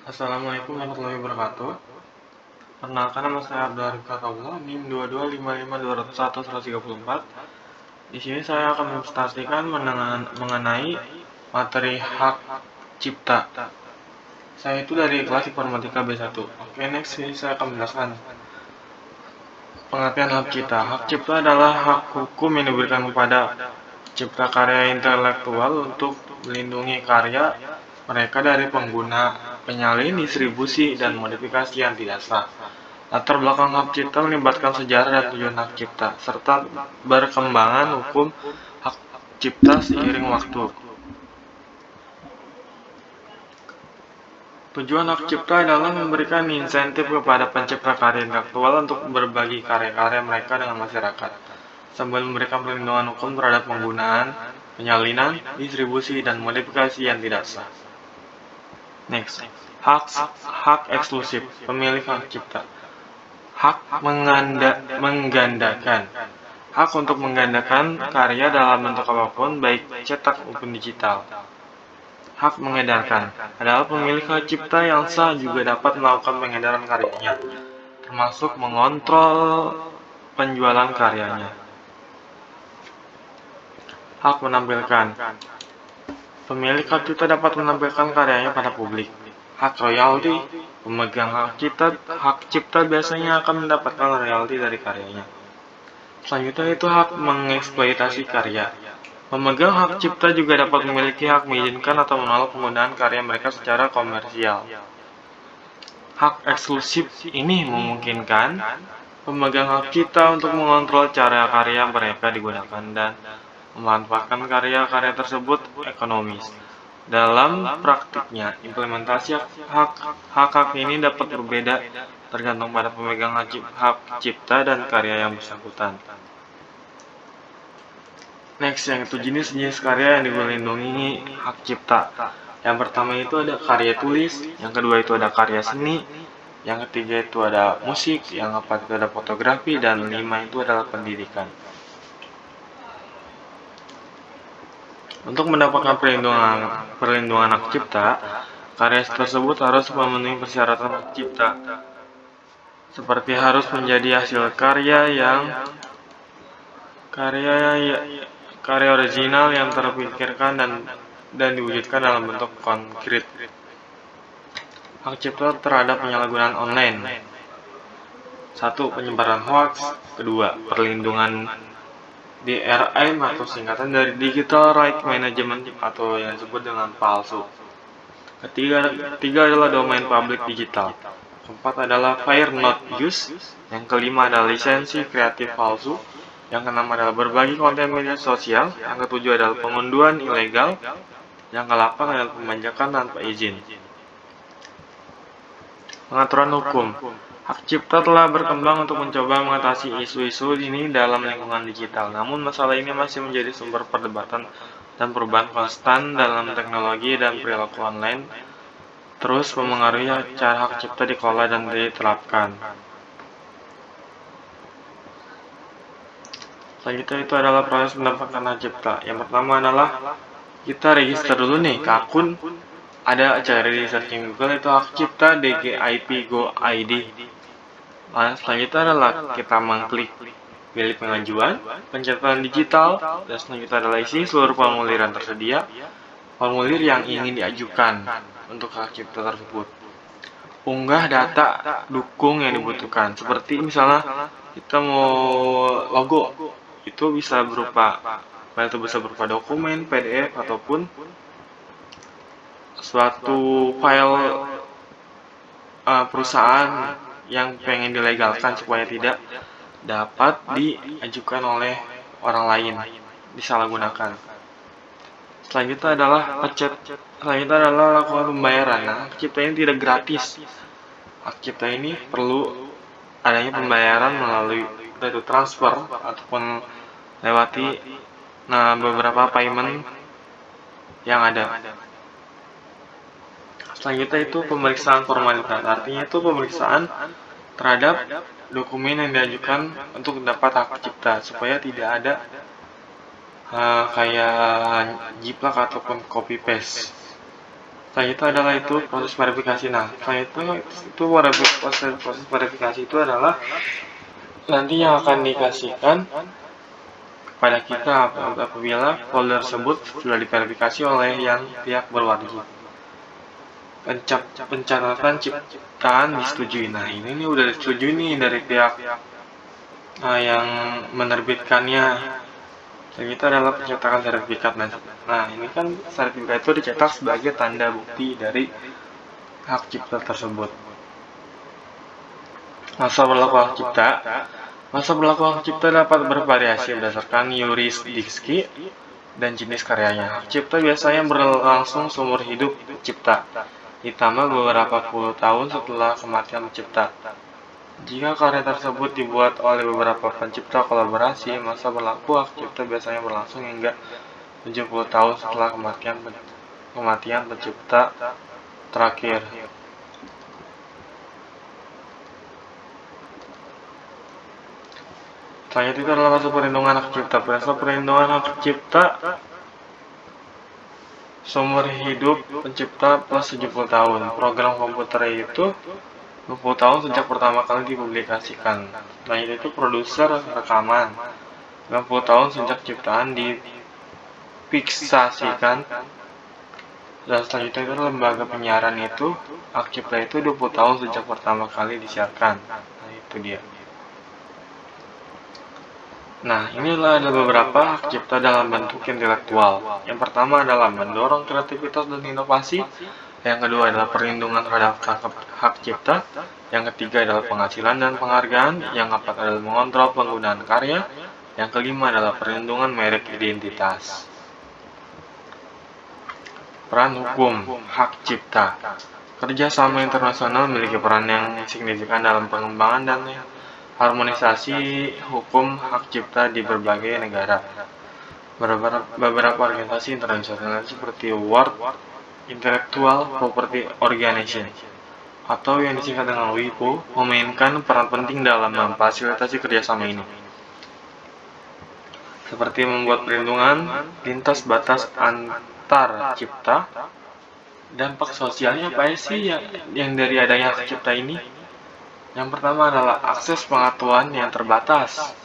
Assalamualaikum warahmatullahi wabarakatuh. Perkenalkan, nama saya Abdul Arif Katullah, NIM 2255201-134. Di sini saya akan mempresentasikan mengenai materi hak cipta. Saya itu dari kelas Informatika B1. Oke, next ini saya akan menjelaskan pengertian hak cipta. Hak cipta adalah hak hukum yang diberikan kepada pencipta karya intelektual untuk melindungi karya mereka dari pengguna, penyalin, distribusi, dan modifikasi yang tidak sah. Latar belakang hak cipta melibatkan sejarah dan tujuan hak cipta, serta berkembangan hukum hak cipta seiring waktu. Tujuan hak cipta adalah memberikan insentif kepada pencipta karya intelektual untuk berbagi karya-karya mereka dengan masyarakat, sambil memberikan perlindungan hukum terhadap penggunaan, penyalinan, distribusi, dan modifikasi yang tidak sah. Next, hak eksklusif pemilik hak cipta. Hak menggandakan. Hak untuk menggandakan karya dalam bentuk apapun, baik cetak maupun digital. Hak mengedarkan adalah pemilik hak cipta yang sah juga dapat melakukan pengedaran karyanya, termasuk mengontrol penjualan karyanya. Hak menampilkan. Pemilik hak cipta dapat menampilkan karyanya pada publik. Hak royalti. Pemegang hak cipta biasanya akan mendapatkan royalti dari karyanya. Selanjutnya itu hak mengeksploitasi karya. Pemegang hak cipta juga dapat memiliki hak mengizinkan atau menolak penggunaan karya mereka secara komersial. Hak eksklusif ini memungkinkan pemegang hak cipta untuk mengontrol cara karya mereka digunakan dan memanfaatkan karya-karya tersebut ekonomis. Dalam praktiknya, implementasi hak ini dapat berbeda tergantung pada pemegang hak cipta dan karya yang bersangkutan. Next, yang itu jenis-jenis karya yang dilindungi hak cipta. Yang pertama itu ada karya tulis, yang kedua itu ada karya seni, yang ketiga itu ada musik, yang keempat itu ada fotografi, dan lima itu adalah pendidikan. Untuk mendapatkan perlindungan hak cipta, karya tersebut harus memenuhi persyaratan hak cipta, seperti harus menjadi hasil karya original yang terpikirkan dan diwujudkan dalam bentuk konkret. Hak cipta terhadap penyalahgunaan online. 1. Penyebaran hoax. 2. Perlindungan DRM atau singkatan dari Digital Rights Management atau yang disebut dengan palsu. Ketiga adalah domain publik digital. Keempat adalah fair not use. Yang kelima adalah lisensi kreatif palsu. Yang keenam adalah berbagi konten media sosial. Yang ketujuh adalah pengunduhan ilegal. Yang kedelapan adalah pembajakan tanpa izin. Pengaturan hukum. Hak cipta telah berkembang untuk mencoba mengatasi isu-isu ini dalam lingkungan digital. Namun masalah ini masih menjadi sumber perdebatan dan perubahan konstan dalam teknologi dan perilaku online. Terus memengaruhi cara hak cipta dikelola dan diterapkan. Selanjutnya itu adalah proses mendapatkan hak cipta. Yang pertama adalah kita register dulu nih ke akun. Ada cara di searching Google itu hak cipta DGIP Go ID. Nah, selanjutnya adalah kita mengklik pilih pengajuan, pencatatan digital, dan selanjutnya adalah isi seluruh formulir yang tersedia, formulir yang ingin diajukan untuk hak cipta tersebut. Unggah data dukung yang dibutuhkan, seperti misalnya kita mau logo, itu bisa berupa dokumen, PDF, ataupun suatu file perusahaan yang pengen dilegalkan supaya tidak dapat diajukan oleh orang lain, disalahgunakan. Selanjutnya adalah lakukan pembayaran. Nah, hak cipta ini tidak gratis. Hak cipta ini perlu adanya pembayaran melalui itu transfer ataupun lewati beberapa payment yang ada. Selanjutnya itu pemeriksaan formalitas. Artinya itu pemeriksaan terhadap dokumen yang diajukan untuk dapat hak cipta supaya tidak ada kayak jiplak ataupun copy paste. Setelah itu adalah itu proses verifikasi. Nah, setelah itu proses verifikasi itu adalah nanti yang akan dikasihkan kepada kita apabila folder tersebut sudah diverifikasi oleh yang pihak berwajib. Pencatatan ciptaan disetujui. Nah, ini nih udah disetujui nih dari pihak yang menerbitkannya. Dan itu adalah pencetakan sertifikat. Nah, ini kan sertifikat itu dicetak sebagai tanda bukti dari hak cipta tersebut. Masa berlaku hak cipta. Masa berlaku hak cipta dapat bervariasi berdasarkan yurisdiksi dan jenis karyanya. Hak cipta biasanya berlangsung seumur hidup pencipta, ditambah beberapa puluh tahun setelah kematian pencipta. Jika karya tersebut dibuat oleh beberapa pencipta kolaborasi, masa berlaku hak cipta biasanya berlangsung hingga 70 tahun setelah kematian pencipta terakhir. Selanjutnya itu adalah masa perlindungan hak cipta. Masa perlindungan hak cipta seumur hidup pencipta plus 70 tahun. Program komputer itu 20 tahun sejak pertama kali dipublikasikan. Selanjutnya itu produser rekaman 90 tahun sejak ciptaan difiksasikan. Dan selanjutnya itu lembaga penyiaran itu hak cipta itu 20 tahun sejak pertama kali disiarkan. Nah, itu dia. Nah, inilah ada beberapa hak cipta dalam bentuk intelektual. Yang pertama adalah mendorong kreativitas dan inovasi. Yang kedua adalah perlindungan terhadap hak cipta. Yang ketiga adalah penghasilan dan penghargaan. Yang keempat adalah mengontrol penggunaan karya. Yang kelima adalah perlindungan merek identitas. Peran hukum hak cipta. Kerjasama internasional memiliki peran yang signifikan dalam pengembangan dan harmonisasi hukum hak cipta di berbagai negara. Beberapa organisasi internasional seperti World Intellectual Property Organization atau yang disingkat dengan WIPO memainkan peran penting dalam memfasilitasi kerjasama ini, seperti membuat perlindungan lintas batas antar cipta. Dampak sosialnya apa sih yang dari adanya hak cipta ini? Yang pertama adalah akses pengetahuan yang terbatas.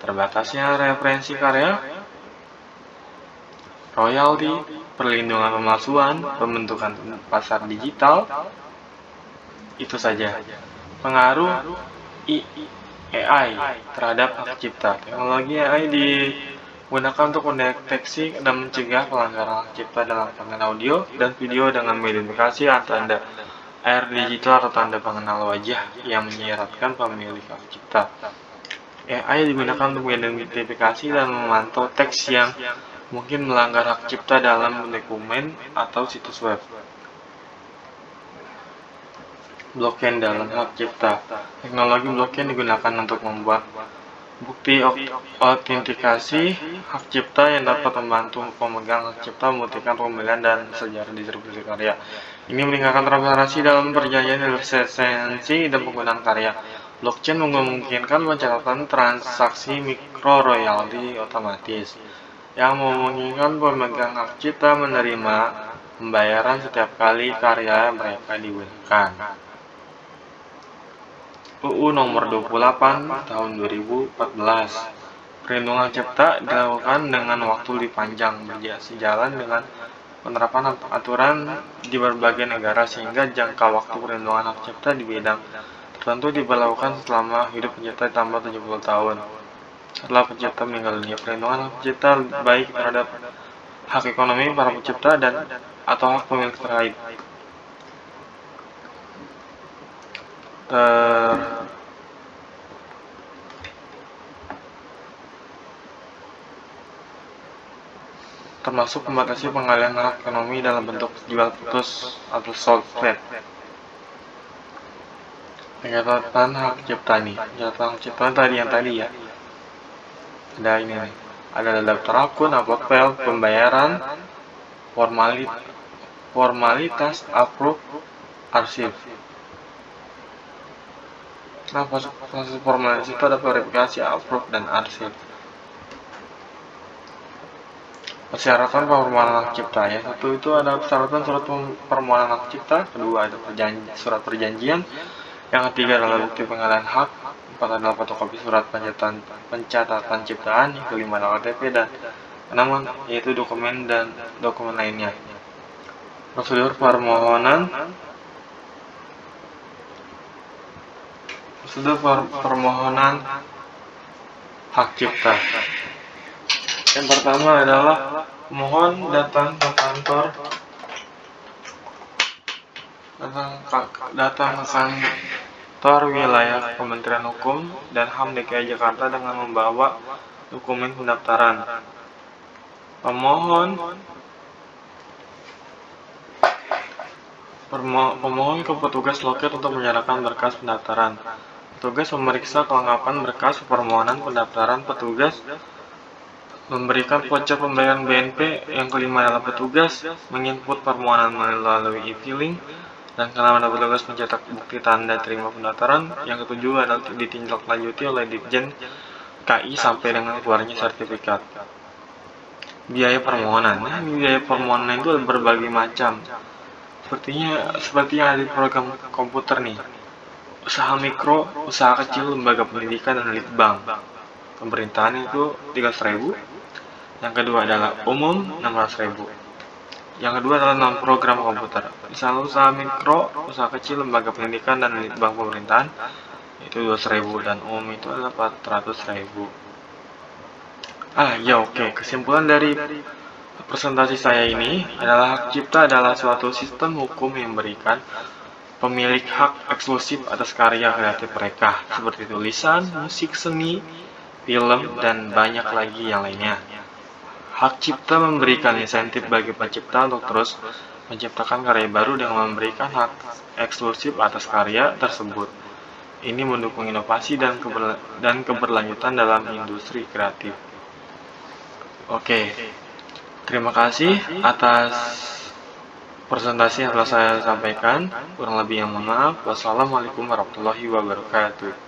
Terbatasnya referensi karya, royalti, perlindungan pemalsuan, pembentukan pasar digital, itu saja. Pengaruh AI terhadap hak cipta. Teknologi AI digunakan untuk mendeteksi dan mencegah pelanggaran hak cipta dalam konten audio dan video dengan mengidentifikasi tanda air digital atau tanda pengenal wajah yang menyiratkan pemilik hak cipta. AI digunakan untuk mengidentifikasi dan memantau teks yang mungkin melanggar hak cipta dalam dokumen atau situs web. Blockchain dalam hak cipta. Teknologi blockchain digunakan untuk membuat bukti autentikasi hak cipta yang dapat membantu pemegang hak cipta membuktikan pembelian dan sejarah distribusi karya. Ini meningkatkan transparansi dalam perjanjian lisensi dan penggunaan karya. Blockchain memungkinkan pencatatan transaksi mikro royalti otomatis yang memungkinkan pemegang hak cipta menerima pembayaran setiap kali karya mereka digunakan. UU Nomor 28 Tahun 2014. Perlindungan cipta dilakukan dengan waktu dipanjang sejalan dengan penerapan aturan di berbagai negara sehingga jangka waktu perlindungan hak cipta di bidang tertentu diberlakukan selama hidup pencipta ditambah 70 tahun. Setelah pencipta meninggal dunia, perlindungan hak pencipta baik terhadap hak ekonomi para pencipta dan atau hak pemilik terkait. Termasuk membatasi pengalihan hak ekonomi dalam bentuk jual putus atau sold trade. Pencatatan hak cipta nih, pencatatan hak cipta tadi ya. Ada ini nih, ada daftar akun, approval, pembayaran, formalitas, approve, arsip. Nah, proses formalitas itu ada verifikasi, approve, dan arsip. Persyaratan permohonan hak cipta ya. Satu itu ada persyaratan surat permohonan hak cipta, kedua ada surat perjanjian, yang ketiga adalah bukti pengalihan hak, empat adalah fotokopi surat pencatatan ciptaan, yang kelima adalah KTP, dan enam yaitu dokumen dan dokumen lainnya. Prosedur permohonan hak cipta. Yang pertama adalah pemohon datang ke kantor wilayah Kementerian Hukum dan HAM DKI Jakarta dengan membawa dokumen pendaftaran. Pemohon ke petugas loket untuk menyerahkan berkas pendaftaran. Petugas memeriksa kelengkapan berkas permohonan pendaftaran. Petugas memberikan voucher pembayaran BNP. Yang kelima adalah petugas menginput permohonan melalui e-filing. Dan kelima adalah petugas mencetak bukti tanda terima pendaftaran. Yang ketujuh adalah ditindaklanjuti oleh Ditjen KI sampai dengan keluarnya sertifikat. Biaya permohonan. Biaya permohonan itu berbagai macam. Seperti yang ada di program komputer nih. Usaha mikro, usaha kecil, lembaga pendidikan, dan litbang. Pemerintahan itu 300.000. Yang kedua adalah umum 600.000. Yang kedua adalah non program komputer. Misalnya usaha mikro, usaha kecil, lembaga pendidikan, dan litbang pemerintahan itu 200.000, dan umum itu adalah 400.000. Oke. Kesimpulan dari presentasi saya ini adalah hak cipta adalah suatu sistem hukum yang memberikan pemilik hak eksklusif atas karya kreatif mereka, seperti tulisan, musik, seni, film, dan banyak lagi yang lainnya. Hak cipta memberikan insentif bagi pencipta untuk terus menciptakan karya baru dengan memberikan hak eksklusif atas karya tersebut. Ini mendukung inovasi dan keberlanjutan dalam industri kreatif. Oke, terima kasih atas presentasi yang telah saya sampaikan. Kurang lebih yang mohon maaf. Wassalamualaikum warahmatullahi wabarakatuh.